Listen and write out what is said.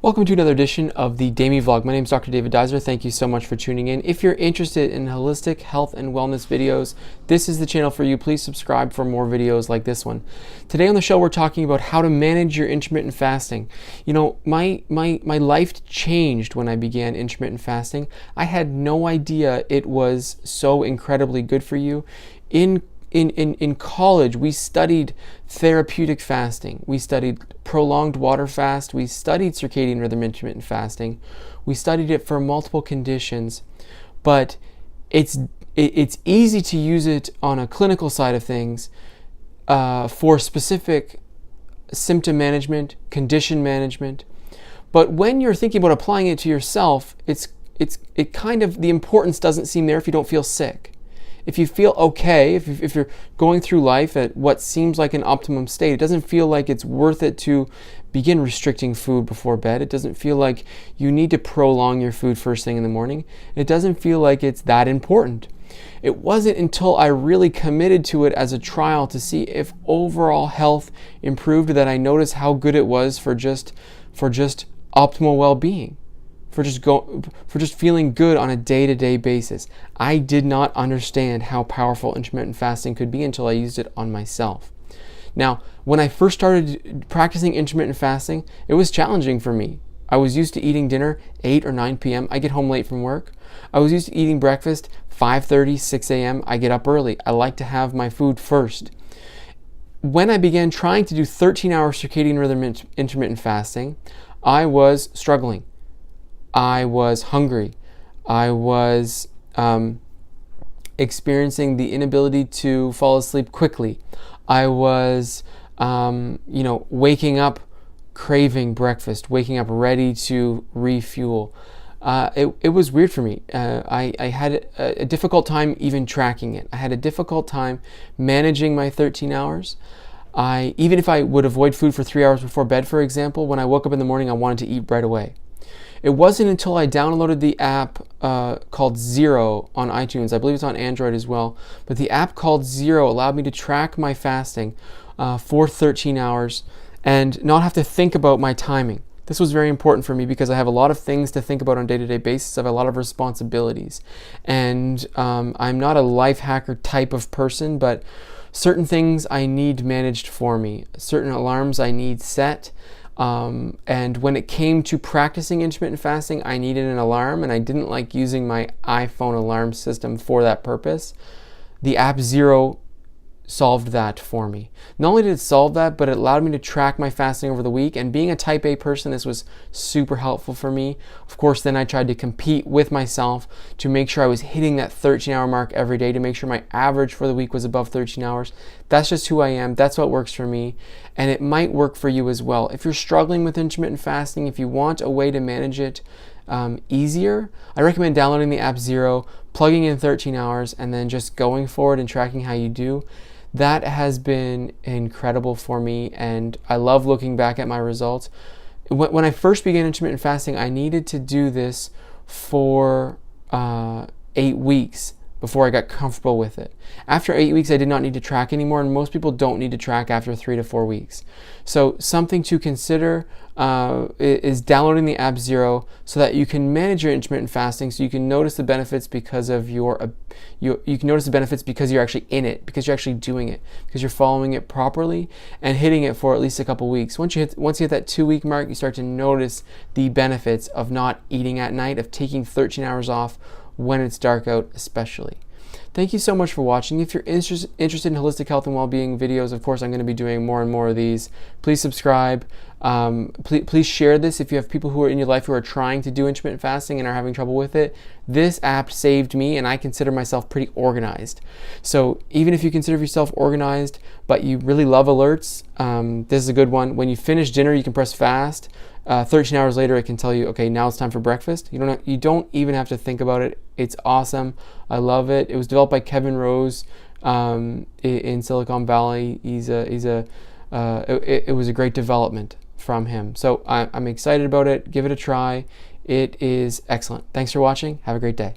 Welcome to another edition of the DAMY vlog. My name is Dr. David Duizer. Thank you so much for tuning in. If you're interested in holistic health and wellness videos, this is the channel for you. Please subscribe for more videos like this one. Today on the show, we're talking about how to manage your intermittent fasting. You know, my life changed when I began intermittent fasting. I had no idea it was so incredibly good for you. In college, we studied therapeutic fasting. We studied prolonged water fast. We studied circadian rhythm intermittent fasting. We studied it for multiple conditions, but it's easy to use it on a clinical side of things for specific symptom management, condition management. But when you're thinking about applying it to yourself, it kind of, the importance doesn't seem there if you don't feel sick. If you feel okay, if you're going through life at what seems like an optimum state, it doesn't feel like it's worth it to begin restricting food before bed. It doesn't feel like you need to prolong your food first thing in the morning. It doesn't feel like it's that important. It wasn't until I really committed to it as a trial to see if overall health improved that I noticed how good it was for just optimal well-being. For just feeling good on a day-to-day basis. I did not understand how powerful intermittent fasting could be until I used it on myself. Now, when I first started practicing intermittent fasting, it was challenging for me. I was used to eating dinner 8 or 9 p.m. I get home late from work. I was used to eating breakfast 5:30, 6 a.m. I get up early. I like to have my food first. When I began trying to do 13-hour circadian rhythm intermittent fasting, I was struggling. I was hungry. I was experiencing the inability to fall asleep quickly. I was, waking up craving breakfast, waking up ready to refuel. It was weird for me. I had a difficult time even tracking it. I had a difficult time managing my 13 hours. Even if I would avoid food for 3 hours before bed, for example, when I woke up in the morning, I wanted to eat right away. It wasn't until I downloaded the app called Zero on iTunes, I believe it's on Android as well, but the app called Zero allowed me to track my fasting for 13 hours and not have to think about my timing. This was very important for me because I have a lot of things to think about on a day-to-day basis. I have a lot of responsibilities. And I'm not a life hacker type of person, but certain things I need managed for me. Certain alarms I need set. And when it came to practicing intermittent fasting, I needed an alarm, and I didn't like using my iPhone alarm system for that purpose. The app Zero solved that for me. Not only did it solve that, but it allowed me to track my fasting over the week, and being a type A person, this was super helpful for me. Of course, then I tried to compete with myself to make sure I was hitting that 13-hour mark every day, to make sure my average for the week was above 13 hours. That's just who I am. That's what works for me, and it might work for you as well. If you're struggling with intermittent fasting, if you want a way to manage it easier, I recommend downloading the app Zero, plugging in 13 hours, and then just going forward and tracking how you do. That has been incredible for me, and I love looking back at my results. When I first began intermittent fasting, I needed to do this for 8 weeks before I got comfortable with it. After 8 weeks, I did not need to track anymore, and most people don't need to track after 3 to 4 weeks. So something to consider is downloading the app Zero so that you can manage your intermittent fasting, so you can notice the benefits because of you can notice the benefits because you're actually in it, because you're actually doing it, because you're following it properly and hitting it for at least a couple weeks. Once you hit that 2-week mark, you start to notice the benefits of not eating at night, of taking 13 hours off when it's dark out especially. Thank you so much for watching. If you're interested in holistic health and well-being videos, of course, I'm going to be doing more and more of these. Please subscribe. Please share this if you have people who are in your life who are trying to do intermittent fasting and are having trouble with it. This app saved me, and I consider myself pretty organized. So even if you consider yourself organized, but you really love alerts, this is a good one. When you finish dinner, you can press fast. 13 hours later, it can tell you, okay, now it's time for breakfast. You don't even have to think about it. It's awesome. I love it. It was developed by Kevin Rose in Silicon Valley. It was a great development from him. So I'm excited about it. Give it a try. It is excellent. Thanks for watching. Have a great day.